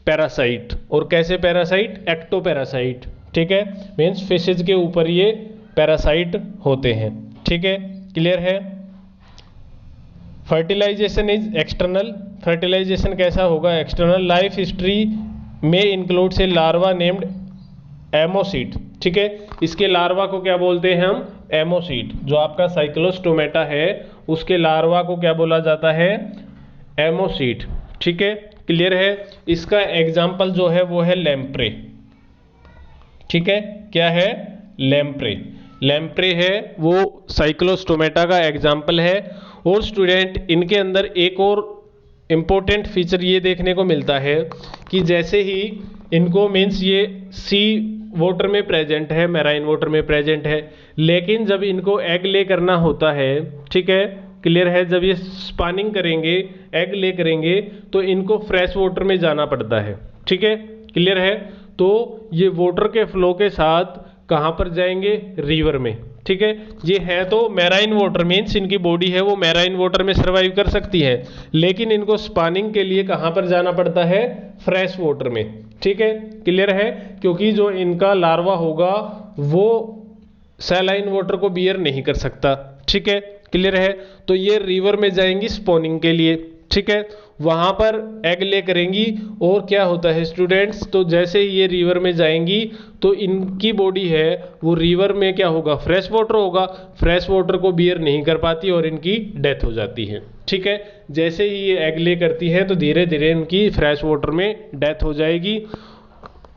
पैरासाइट। और कैसे पैरासाइट? एक्टोपैरासाइट। ठीक है, मीन्स फिशेज के ऊपर ये पैरासाइट होते हैं। ठीक है, क्लियर है। Fertilisation is external. फर्टिलाइजेशन कैसा होगा? एक्सटर्नल। लाइफ हिस्ट्री में इंक्लूड से लार्वा नेम्ड एमोसीट। ठीक है, इसके लार्वा को क्या बोलते हैं हम? एमोसीट। जो आपका साइक्लोस्टोमेटा है उसके लार्वा को क्या बोला जाता है? एमोसीट। ठीक है, क्लियर है। इसका एग्जाम्पल जो है वो है लैम्प्रे। ठीक है, क्या है? लैम्प्रे। लैम्प्रे है वो साइक्लोस्टोमेटा का एग्जाम्पल है। और स्टूडेंट इनके अंदर एक और इम्पोर्टेंट फीचर ये देखने को मिलता है कि जैसे ही इनको मीन्स ये सी वाटर में प्रेजेंट है, मैराइन वाटर में प्रेजेंट है, लेकिन जब इनको एग ले करना होता है, ठीक है, क्लियर है, जब ये स्पानिंग करेंगे, एग ले करेंगे, तो इनको फ्रेश वाटर में जाना पड़ता है। ठीक है, क्लियर है। तो ये वाटर के फ्लो के साथ कहाँ पर जाएंगे? रिवर में। ठीक है, ये है तो मैराइन वाटर, मीन्स इनकी बॉडी है वो मैराइन वाटर में सर्वाइव कर सकती है, लेकिन इनको स्पानिंग के लिए कहाँ पर जाना पड़ता है? फ्रेश वाटर में। ठीक है, क्लियर है, क्योंकि जो इनका लार्वा होगा वो सैलाइन वाटर को बियर नहीं कर सकता। ठीक है, क्लियर है। तो ये रिवर में जाएंगी स्पॉनिंग के लिए। ठीक है, वहां पर एग ले करेंगी। और क्या होता है स्टूडेंट्स, तो जैसे ही ये रिवर में जाएंगी तो इनकी बॉडी है वो रिवर में क्या होगा? फ्रेश वाटर होगा, फ्रेश वाटर को बियर नहीं कर पाती और इनकी डेथ हो जाती है। ठीक है, जैसे ही ये एग ले करती है तो धीरे धीरे इनकी फ्रेश वाटर में डेथ हो जाएगी।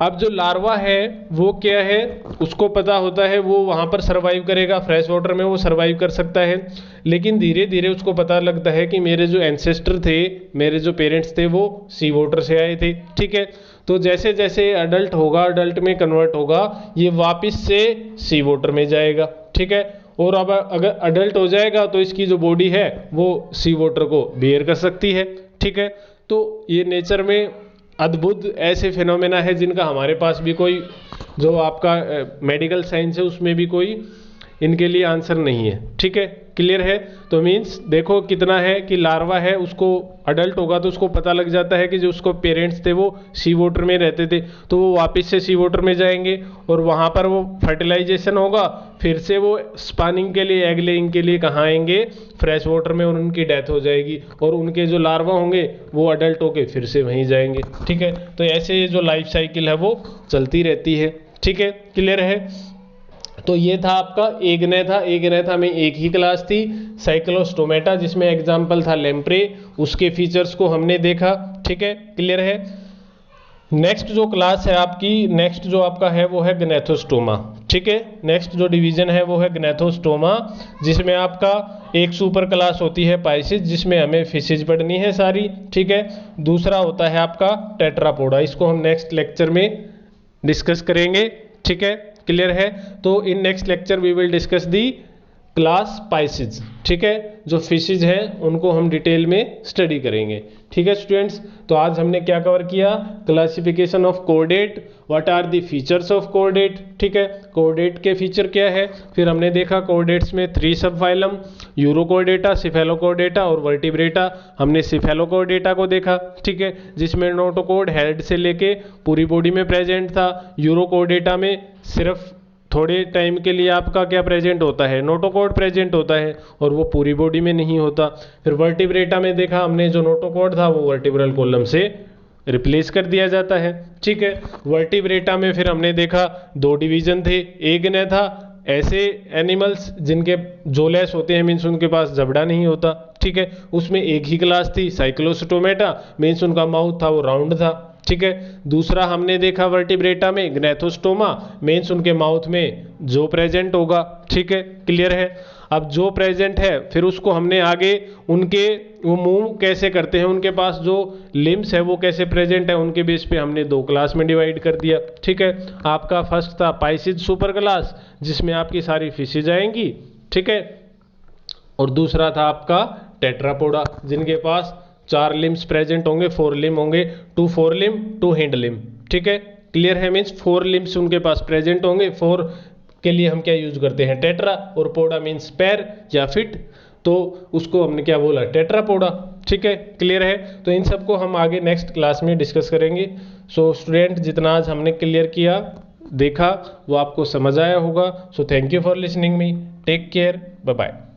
अब जो लार्वा है वो क्या है? उसको पता होता है वो वहाँ पर सर्वाइव करेगा, फ्रेश वाटर में वो सर्वाइव कर सकता है, लेकिन धीरे धीरे उसको पता लगता है कि मेरे जो एंसेस्टर थे, मेरे जो पेरेंट्स थे वो सी वाटर से आए थे। ठीक है, तो जैसे जैसे अडल्ट होगा, अडल्ट में कन्वर्ट होगा, ये वापस से सी वाटर में जाएगा। ठीक है, और अब अगर अडल्ट हो जाएगा तो इसकी जो बॉडी है वो सी वाटर को बियर कर सकती है। ठीक है, तो ये नेचर में अद्भुत ऐसे फिनोमेना है जिनका हमारे पास भी कोई जो आपका मेडिकल साइंस है उसमें भी कोई इनके लिए आंसर नहीं है। ठीक है, क्लियर है। तो मीन्स देखो कितना है कि लार्वा है उसको अडल्ट होगा तो उसको पता लग जाता है कि जो उसको पेरेंट्स थे वो सी वाटर में रहते थे, तो वो वापस से सी वाटर में जाएंगे और वहाँ पर वो फर्टिलाइजेशन होगा, फिर से वो स्पानिंग के लिए, एग लेइंग के लिए कहाँ आएंगे? फ्रेश वाटर में, और उनकी डेथ हो जाएगी और उनके जो लार्वा होंगे वो अडल्ट होके फिर से वहीं जाएंगे। ठीक है, तो ऐसे जो लाइफ साइकिल है वो चलती रहती है। ठीक है, क्लियर है। तो ये था आपका एग्नेथा। एग्नेथा में एक ही क्लास थी, साइक्लोस्टोमेटा, जिसमें एग्जाम्पल था लैम्प्रे, उसके फीचर्स को हमने देखा। ठीक है, क्लियर है। नेक्स्ट जो क्लास है आपकी, नेक्स्ट जो आपका है वो है ग्नेथोस्टोमा। ठीक है, नेक्स्ट जो डिवीजन है वो है ग्नेथोस्टोमा, जिसमें आपका एक सुपर क्लास होती है पाइसिस, जिसमें हमें फिशेज पढ़नी है सारी। ठीक है, दूसरा होता है आपका टेट्रापोडा, इसको हम नेक्स्ट लेक्चर में डिस्कस करेंगे। ठीक है, क्लियर है। तो in next lecture we will discuss the class Pisces. ठीक है, जो फिशेज हैं उनको हम डिटेल में स्टडी करेंगे। ठीक है स्टूडेंट्स, तो आज हमने क्या कवर किया? Classification of chordate, what are the features of chordate. ठीक है, कोर्डेट के फीचर क्या है, फिर हमने देखा कोर्डेट्स में 3 सब फाइलम, यूरोकोर्डेटा, सिफेलोकोर्डेटा और वर्टिब्रेटा। हमने सिफेलोकोर्डेटा को देखा, ठीक है, जिसमें नोटोकोड हेड से लेके पूरी बॉडी में प्रेजेंट था। यूरोकोर्डेटा में सिर्फ थोड़े टाइम के लिए आपका क्या प्रेजेंट होता है? नोटोकोड प्रेजेंट होता है और वो पूरी बॉडी में नहीं होता। फिर वर्टिब्रेटा में देखा हमने जो नोटोकोड था वो वर्टिब्रल कॉलम से रिप्लेस कर दिया जाता है। ठीक है, वर्टिब्रेटा में फिर हमने देखा 2 डिवीजन थे। एक ने था ऐसे एनिमल्स जिनके जोलेस होते हैं, मीन्स उनके पास जबड़ा नहीं होता। ठीक है, उसमें एक ही क्लास थी साइक्लोस्टोमेटा, मीन्स उनका माउथ था वो राउंड था। ठीक है, दूसरा हमने देखा वर्टिब्रेटा में ग्नेथोस्टोमा, मीन्स उनके माउथ में जो प्रेजेंट होगा। ठीक है, क्लियर है। अब जो प्रेजेंट है फिर उसको हमने आगे उनके वो मूव कैसे करते हैं, उनके पास जो लिम्स है वो कैसे प्रेजेंट है, उनके बेस पे हमने 2 क्लास में डिवाइड कर दिया। ठीक है, आपका फर्स्ट था पाइसिस सुपर क्लास, जिसमें आपकी सारी फिशेज आएंगी। ठीक है, और दूसरा था आपका टेट्रापोडा, जिनके पास 4 लिम्स प्रेजेंट होंगे, 4 लिम होंगे, 2 फोर लिम 2 हिंड लिम। ठीक है, क्लियर है। मीन्स 4 लिम्स उनके पास प्रेजेंट होंगे। 4 के लिए हम क्या यूज करते हैं? टेट्रा, और पोडा मीन्स पैर या फिट। तो उसको हमने क्या बोला, टेट्रापोडा। ठीक है, क्लियर है। तो इन सबको हम आगे नेक्स्ट क्लास में डिस्कस करेंगे। सो स्टूडेंट, जितना आज हमने क्लियर किया, देखा, वो आपको समझ आया होगा। So thank you for listening me, take care, bye bye.